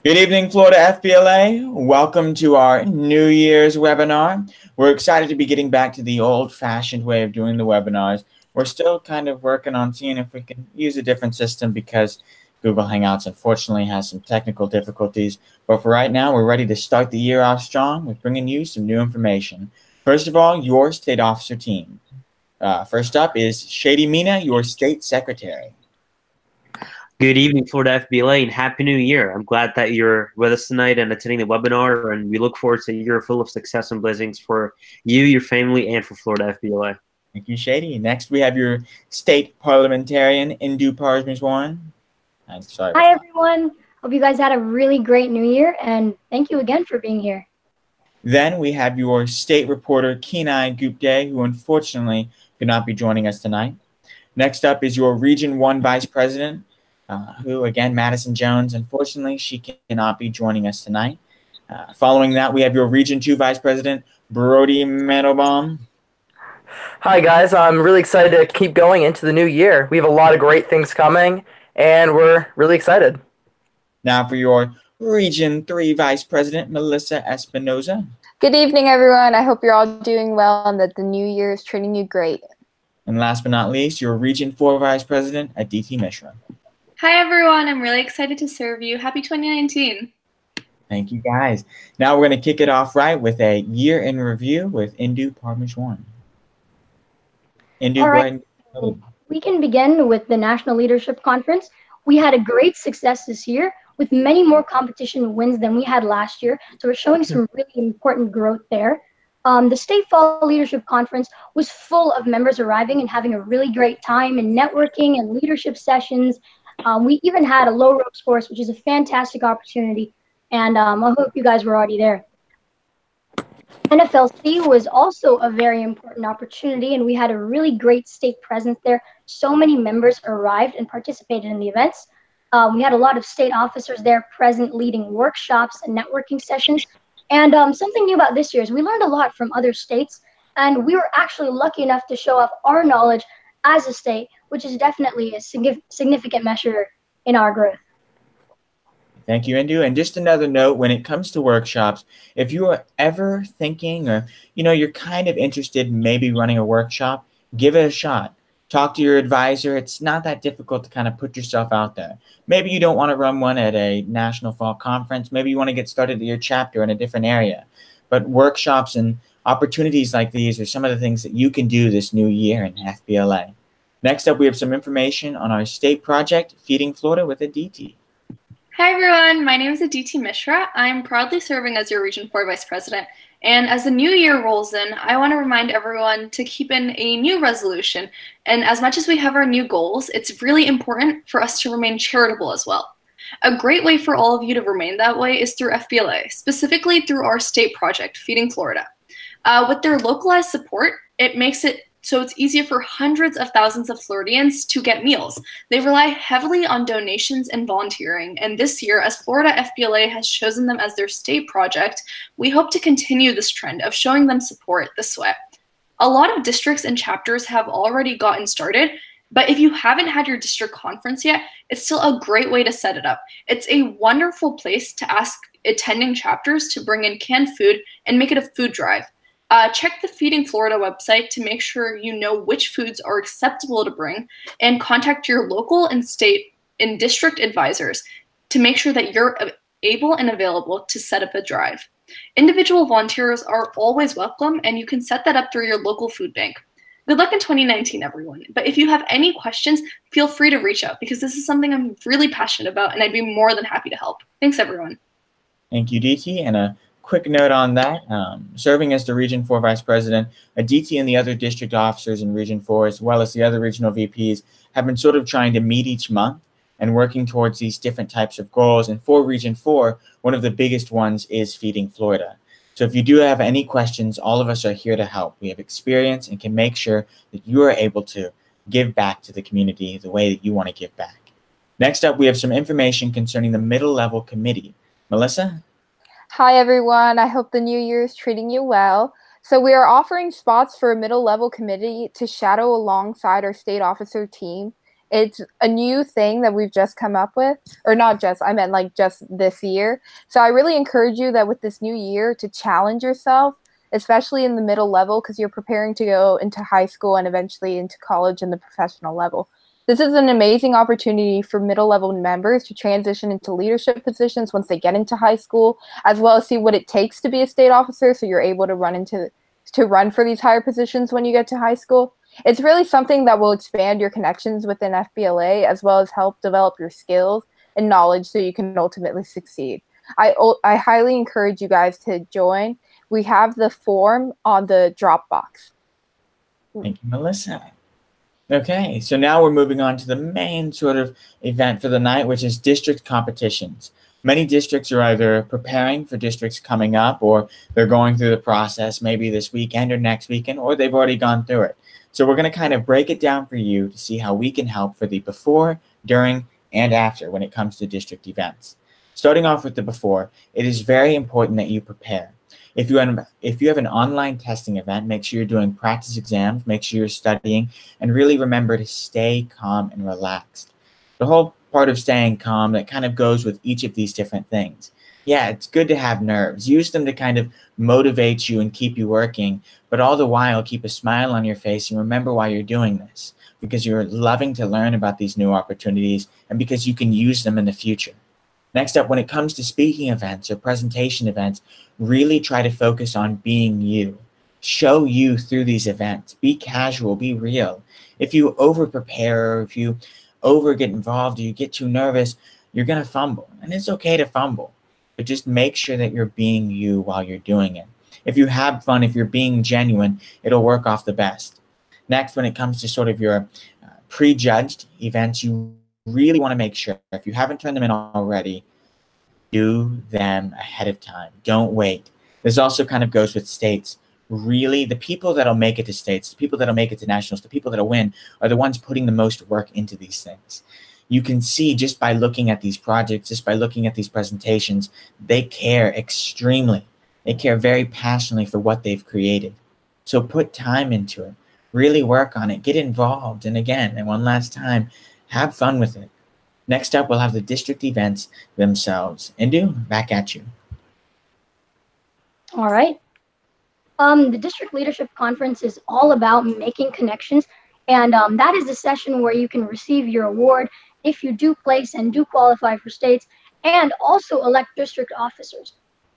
Good evening, Florida FBLA. Welcome to our New Year's webinar. We're excited to be getting back to the old-fashioned way of doing the webinars. We're still kind of working on seeing if we can use a different system because Google Hangouts unfortunately has some technical difficulties. But for right now, we're ready to start the year off strong with bringing you some new information. First of all, your state officer team. First up is Shady Mina, your state secretary. Good evening, Florida FBLA, and Happy New Year. I'm glad that you're with us tonight and attending the webinar, and we look forward to a year full of success and blessings for you, your family, and for Florida FBLA. Thank you, Shady. Next, we have your state parliamentarian, Indu Parjmeswaran. Hi, everyone. Hope you guys had a really great New Year, and thank you again for being here. Then we have your state reporter, Kenai Gupte, who unfortunately could not be joining us tonight. Next up is your Region 1 Vice President, who, again, Madison Jones. Unfortunately, she cannot be joining us tonight. Following that, we have your Region 2 Vice President, Brody Mandelbaum. Hi, guys. I'm really excited to keep going into the new year. We have a lot of great things coming, and we're really excited. Now for your Region 3 Vice President, Melissa Espinoza. Good evening, everyone. I hope you're all doing well and that the new year is treating you great. And last but not least, your Region 4 Vice President, Aditi Mishra. Hi, everyone. I'm really excited to serve you. Happy 2019. Thank you, guys. Now we're going to kick it off right with a year in review with Indu Parjmeswaran. Indu, All go right. ahead. We can begin with the National Leadership Conference. We had a great success this year with many more competition wins than we had last year. So we're showing some really important growth there. The State Fall Leadership Conference was full of members arriving and having a really great time in networking and leadership sessions. We even had a low ropes course, which is a fantastic opportunity, and I hope you guys were already there. NFLC was also a very important opportunity, and we had a really great state presence there. So many members arrived and participated in the events. We had a lot of state officers there present leading workshops and networking sessions. And something new about this year is we learned a lot from other states, and we were actually lucky enough to show off our knowledge as a state, which is definitely a significant measure in our growth. Thank you, Indu. And just another note, when it comes to workshops, if you are ever thinking or, you're kind of interested in maybe running a workshop, give it a shot. Talk to your advisor. It's not that difficult to kind of put yourself out there. Maybe you don't want to run one at a National Fall Conference. Maybe you want to get started at your chapter in a different area. But workshops and opportunities like these are some of the things that you can do this new year in FBLA. Next up, we have some information on our state project, Feeding Florida with Aditi. Hi, everyone. My name is Aditi Mishra. I'm proudly serving as your Region 4 Vice President. And as the new year rolls in, I want to remind everyone to keep in a new resolution. And as much as we have our new goals, it's really important for us to remain charitable as well. A great way for all of you to remain that way is through FBLA, specifically through our state project, Feeding Florida. With their localized support, it makes it so it's easier for hundreds of thousands of Floridians to get meals. They rely heavily on donations and volunteering, and this year, as Florida FBLA has chosen them as their state project, we hope to continue this trend of showing them support this way. A lot of districts and chapters have already gotten started, but if you haven't had your district conference yet, it's still a great way to set it up. It's a wonderful place to ask attending chapters to bring in canned food and make it a food drive. Check the Feeding Florida website to make sure you know which foods are acceptable to bring, and contact your local and state and district advisors to make sure that you're able and available to set up a drive. Individual volunteers are always welcome, and you can set that up through your local food bank. Good luck in 2019, everyone. But if you have any questions, feel free to reach out because this is something I'm really passionate about, and I'd be more than happy to help. Thanks, everyone. Thank you, Aditi. And a quick note on that, serving as the Region 4 Vice President, Aditi and the other district officers in Region 4, as well as the other regional VPs, have been sort of trying to meet each month and working towards these different types of goals. And for Region 4, one of the biggest ones is Feeding Florida. So if you do have any questions, all of us are here to help. We have experience and can make sure that you are able to give back to the community the way that you want to give back. Next up, we have some information concerning the middle level committee. Melissa? Hi, everyone. I hope the new year is treating you well. So we are offering spots for a middle level committee to shadow alongside our state officer team. It's a new thing that we've just come up with, or not just, I meant like just this year. So I really encourage you that with this new year to challenge yourself, especially in the middle level, because you're preparing to go into high school and eventually into college and the professional level. This is an amazing opportunity for middle level members to transition into leadership positions once they get into high school, as well as see what it takes to be a state officer, so you're able to run for these higher positions when you get to high school. It's really something that will expand your connections within FBLA, as well as help develop your skills and knowledge so you can ultimately succeed. I highly encourage you guys to join. We have the form on the Dropbox. Thank you, Melissa. Okay, so now we're moving on to the main sort of event for the night, which is district competitions. Many districts are either preparing for districts coming up, or they're going through the process maybe this weekend or next weekend, or they've already gone through it. So we're going to kind of break it down for you to see how we can help for the before, during, and after when it comes to district events. Starting off with the before, it is very important that you prepare. If you have an online testing event, make sure you're doing practice exams, make sure you're studying, and really remember to stay calm and relaxed. The whole part of staying calm, that kind of goes with each of these different things. Yeah, it's good to have nerves. Use them to kind of motivate you and keep you working, but all the while keep a smile on your face and remember why you're doing this, because you're loving to learn about these new opportunities and because you can use them in the future. Next up, when it comes to speaking events or presentation events, really try to focus on being you. Show you through these events. Be casual, be real. If you over-prepare, or if you get involved, or you get too nervous, you're going to fumble. And it's okay to fumble, but just make sure that you're being you while you're doing it. If you have fun, if you're being genuine, it'll work off the best. Next, when it comes to sort of your prejudged events, you really want to make sure, if you haven't turned them in already, do them ahead of time. Don't wait. This also kind of goes with states. Really, the people that'll make it to states, the people that'll make it to nationals, the people that'll win are the ones putting the most work into these things. You can see just by looking at these projects, just by looking at these presentations, they care extremely. They care very passionately for what they've created. So put time into it. Really work on it. Get involved. And again, and one last time, have fun with it. Next up, we'll have the district events themselves. Indu, back at you. All right. The District Leadership Conference is all about making connections, and that is the session where you can receive your award if you do place and do qualify for states, and also elect district officers.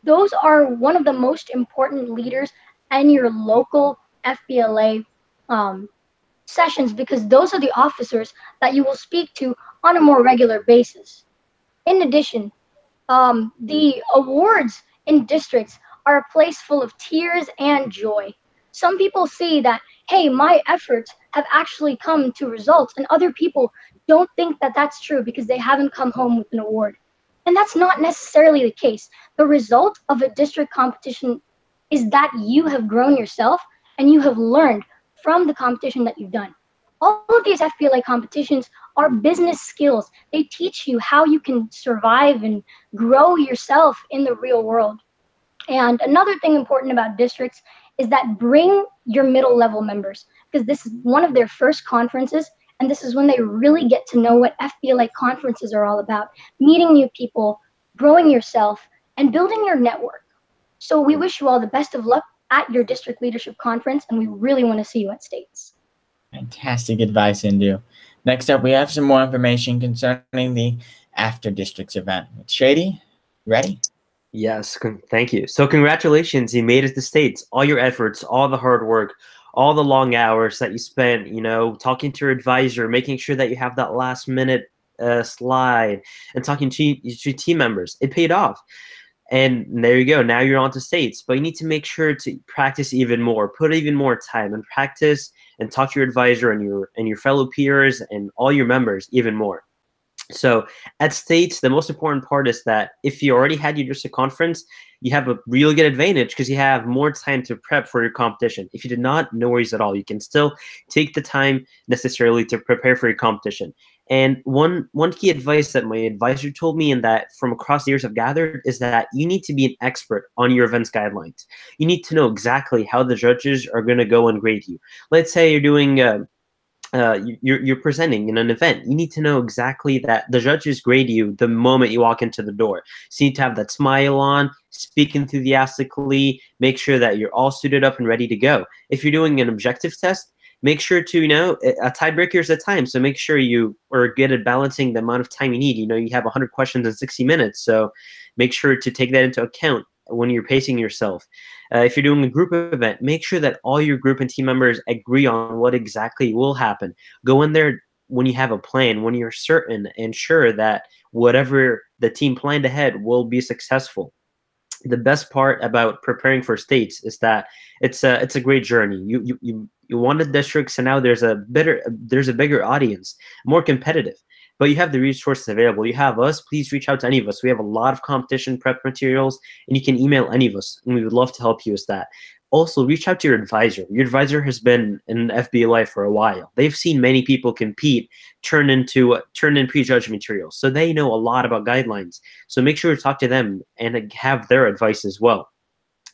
Those are one of the most important leaders in your local FBLA sessions, because those are the officers that you will speak to on a more regular basis. In addition, the awards in districts are a place full of tears and joy. Some people see that, hey, my efforts have actually come to results, and other people don't think that that's true because they haven't come home with an award. And that's not necessarily the case. The result of a district competition is that you have grown yourself and you have learned from the competition that you've done. All of these FBLA competitions are business skills. They teach you how you can survive and grow yourself in the real world. And another thing important about districts is that bring your middle level members, because this is one of their first conferences, and this is when they really get to know what FBLA conferences are all about, meeting new people, growing yourself, and building your network. So we wish you all the best of luck at your district leadership conference, and we really want to see you at states. Fantastic advice, Indu. Next up, we have some more information concerning the after districts event. Shady, ready? Yes, thank you. So congratulations, you made it to states. All your efforts, all the hard work, all the long hours that you spent, talking to your advisor, making sure that you have that last minute slide, and talking to your team members, it paid off. And there you go. Now you're on to states, but you need to make sure to practice even more, put even more time and practice, and talk to your advisor and your fellow peers and all your members even more. So at states, the most important part is that if you already had your district conference, you have a really good advantage because you have more time to prep for your competition. If you did not, no worries at all. You can still take the time necessarily to prepare for your competition. And one key advice that my advisor told me, and that from across the years I've gathered, is that you need to be an expert on your events guidelines. You need to know exactly how the judges are going to go and grade you. Let's say you're doing you're presenting in an event, you need to know exactly that the judges grade you the moment you walk into the door. So you need to have that smile on, speak enthusiastically, make sure that you're all suited up and ready to go. If you're doing an objective test, make sure to, a tiebreaker is a time. So make sure you are good at balancing the amount of time you need. You have 100 questions in 60 minutes. So make sure to take that into account when you're pacing yourself. If you're doing a group event, make sure that all your group and team members agree on what exactly will happen. Go in there when you have a plan, when you're certain and sure that whatever the team planned ahead will be successful. The best part about preparing for states is that it's a great journey. You won the districts, and now there's a bigger audience, more competitive. But you have the resources available. You have us. Please reach out to any of us. We have a lot of competition prep materials, and you can email any of us, and we would love to help you with that. Also, reach out to your advisor. Your advisor has been in FBLA for a while. They've seen many people compete, turn in prejudged materials, so they know a lot about guidelines. So make sure to talk to them and have their advice as well.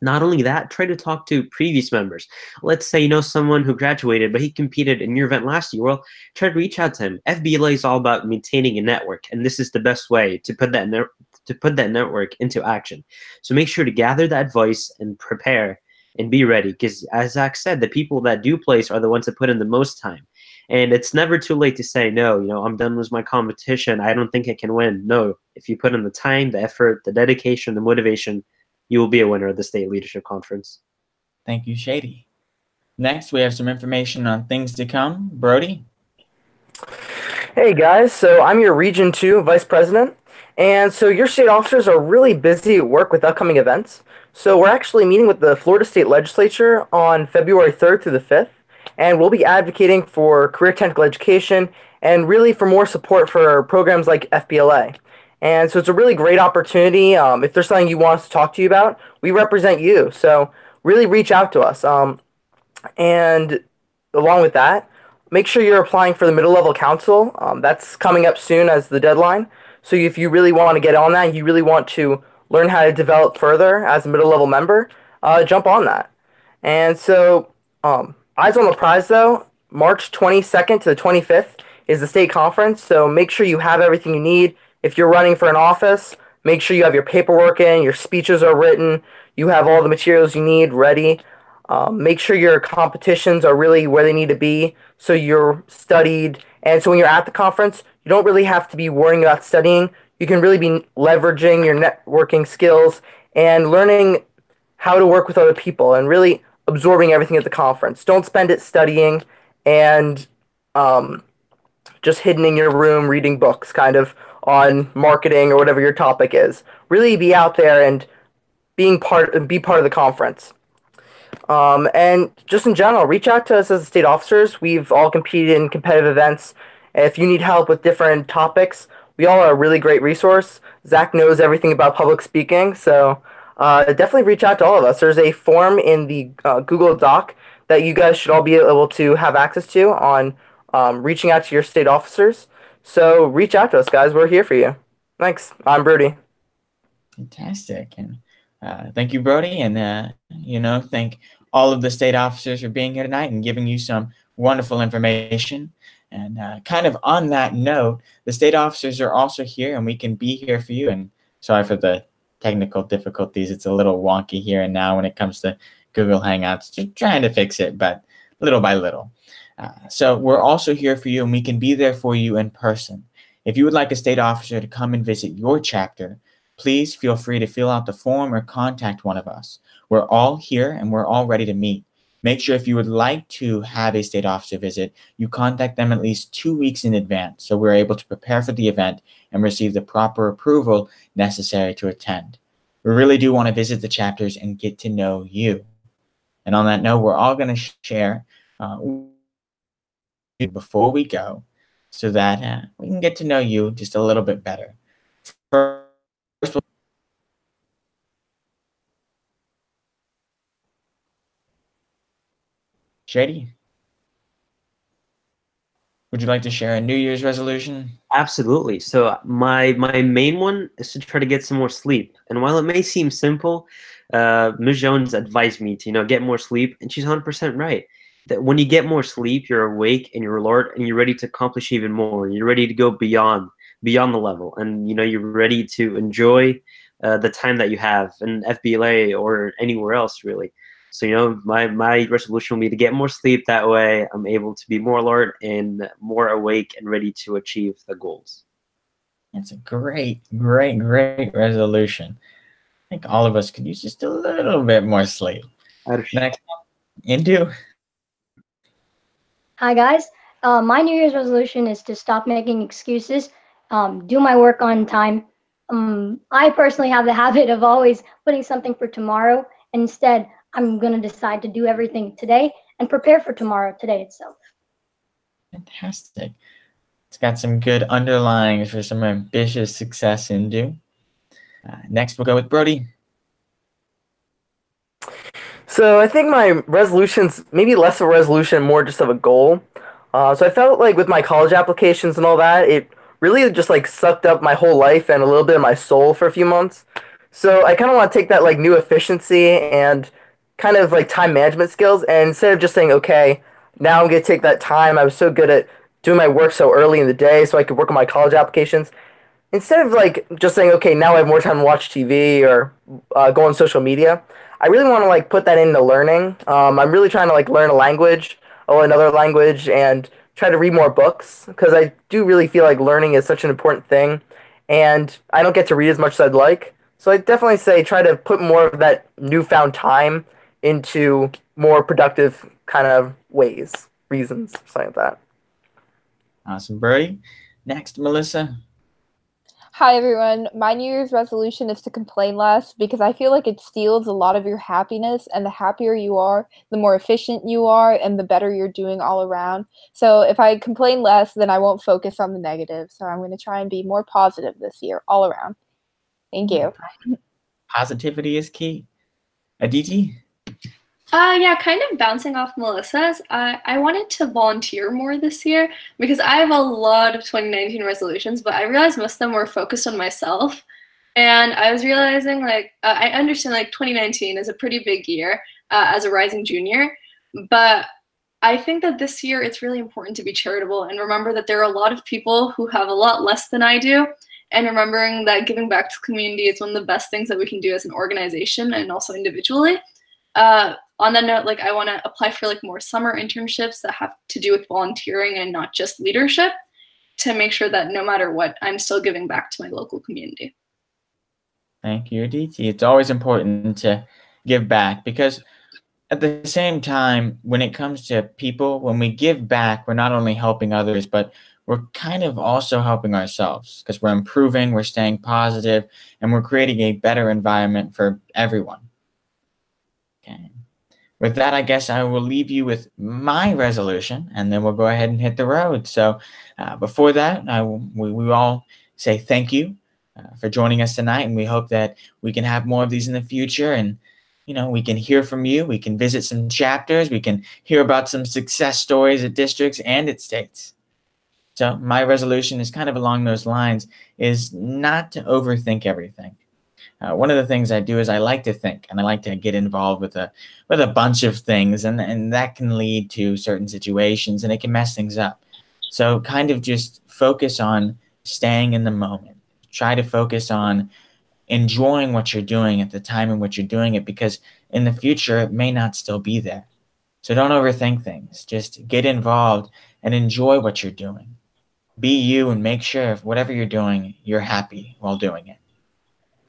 Not only that, try to talk to previous members. Let's say you know someone who graduated, but he competed in your event last year. Well, try to reach out to him. FBLA is all about maintaining a network, and this is the best way to put that network into action. So make sure to gather that advice and prepare and be ready, because as Zach said, the people that do place are the ones that put in the most time. And it's never too late to say, no, I'm done with my competition. I don't think I can win. No, if you put in the time, the effort, the dedication, the motivation, you will be a winner of the State Leadership Conference. Thank you, Shady. Next, we have some information on things to come. Brody? Hey guys, so I'm your Region 2 Vice President, and so your state officers are really busy at work with upcoming events. So we're actually meeting with the Florida State Legislature on February 3rd through the 5th, and we'll be advocating for career technical education and really for more support for programs like FBLA. And so it's a really great opportunity. If there's something you want us to talk to you about, we represent you. So really reach out to us. And along with that, make sure you're applying for the middle level council. That's coming up soon as the deadline. So if you really want to get on that, you really want to learn how to develop further as a middle level member, jump on that. And so eyes on the prize though, March 22nd to the 25th is the state conference. So make sure you have everything you need. If you're running for an office, make sure you have your paperwork in, your speeches are written, you have all the materials you need ready. Make sure your competitions are really where they need to be, so you're studied. And so when you're at the conference, you don't really have to be worrying about studying. You can really be leveraging your networking skills and learning how to work with other people and really absorbing everything at the conference. Don't spend it studying and just hidden in your room reading books kind of on marketing or whatever your topic is. Really be out there and be part of the conference. And just in general, reach out to us as state officers. We've all competed in competitive events. If you need help with different topics, we all are a really great resource. Zach knows everything about public speaking, so definitely reach out to all of us. There's a form in the Google Doc that you guys should all be able to have access to on reaching out to your state officers. So reach out to us, guys. We're here for you. Thanks. I'm Brody. Fantastic. And thank you, Brody. And, thank all of the state officers for being here tonight and giving you some wonderful information. And kind of on that note, the state officers are also here, and we can be here for you. And sorry for the technical difficulties. It's a little wonky here and now when it comes to Google Hangouts. Just trying to fix it, but little by little. So we're also here for you, and we can be there for you in person. If you would like a state officer to come and visit your chapter, please feel free to fill out the form or contact one of us. We're all here, and we're all ready to meet. Make sure if you would like to have a state officer visit, you contact them at least 2 weeks in advance so we're able to prepare for the event and receive the proper approval necessary to attend. We really do want to visit the chapters and get to know you. And on that note, we're all going to share before we go so that we can get to know you just a little bit better. First, Shady, would you like to share a New Year's resolution? Absolutely. So my main one is to try to get some more sleep. And while it may seem simple, Ms. Jones advised me to get more sleep, and she's 100% right. that when you get more sleep, you're awake and you're alert and you're ready to accomplish even more. You're ready to go beyond the level, and you're ready to enjoy the time that you have in FBLA or anywhere else, really. So my resolution will be to get more sleep. That way, I'm able to be more alert and more awake and ready to achieve the goals. It's a great resolution. I think all of us could use just a little bit more sleep. Next, Indu. Hi guys. My New Year's resolution is to stop making excuses, do my work on time. I personally have the habit of always putting something for tomorrow. And instead, I'm going to decide to do everything today and prepare for tomorrow today itself. Fantastic. It's got some good underlyings for some ambitious success, Indu. Next, we'll go with Brody. So I think my resolution's maybe less of a resolution, more just of a goal. So I felt like with my college applications and all that, it really just like sucked up my whole life and a little bit of my soul for a few months. So I kind of want to take that like new efficiency and kind of like time management skills, and instead of just saying, okay, now I'm gonna take that time. I was so good at doing my work so early in the day, so I could work on my college applications. Instead of like just saying, okay, now I have more time to watch TV or go on social media, I really want to like put that into learning. I'm really trying to like learn a language or another language and try to read more books, because I do really feel like learning is such an important thing, and I don't get to read as much as I'd like. So I definitely say try to put more of that newfound time into more productive kind of reasons, something like that. Awesome, Brody. Next, Melissa. Hi, everyone. My New Year's resolution is to complain less, because I feel like it steals a lot of your happiness, and the happier you are, the more efficient you are, and the better you're doing all around. So if I complain less, then I won't focus on the negative. So I'm going to try and be more positive this year all around. Thank you. Positivity is key. Aditi? Yeah, kind of bouncing off Melissa's. I wanted to volunteer more this year because I have a lot of 2019 resolutions, but I realized most of them were focused on myself. And I was realizing, like, I understand, like, 2019 is a pretty big year as a rising junior, but I think that this year it's really important to be charitable and remember that there are a lot of people who have a lot less than I do, and remembering that giving back to the community is one of the best things that we can do as an organization and also individually. On that note, like, I want to apply for like more summer internships that have to do with volunteering and not just leadership, to make sure that no matter what, I'm still giving back to my local community. Thank you, Aditi. It's always important to give back, because at the same time, when it comes to people, when we give back, we're not only helping others, but we're kind of also helping ourselves, because we're improving, we're staying positive, and we're creating a better environment for everyone. Okay. With that, I guess I will leave you with my resolution, and then we'll go ahead and hit the road. So before that, we all say thank you for joining us tonight, and we hope that we can have more of these in the future, and we can hear from you, we can visit some chapters, we can hear about some success stories at districts and at states. So my resolution is kind of along those lines, is not to overthink everything. One of the things I do is I like to think, and I like to get involved with a bunch of things, and that can lead to certain situations, and it can mess things up. So kind of just focus on staying in the moment. Try to focus on enjoying what you're doing at the time in which you're doing it, because in the future it may not still be there. So don't overthink things. Just get involved and enjoy what you're doing. Be you, and make sure if whatever you're doing, you're happy while doing it.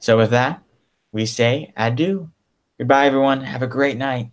So with that, we say adieu. Goodbye, everyone. Have a great night.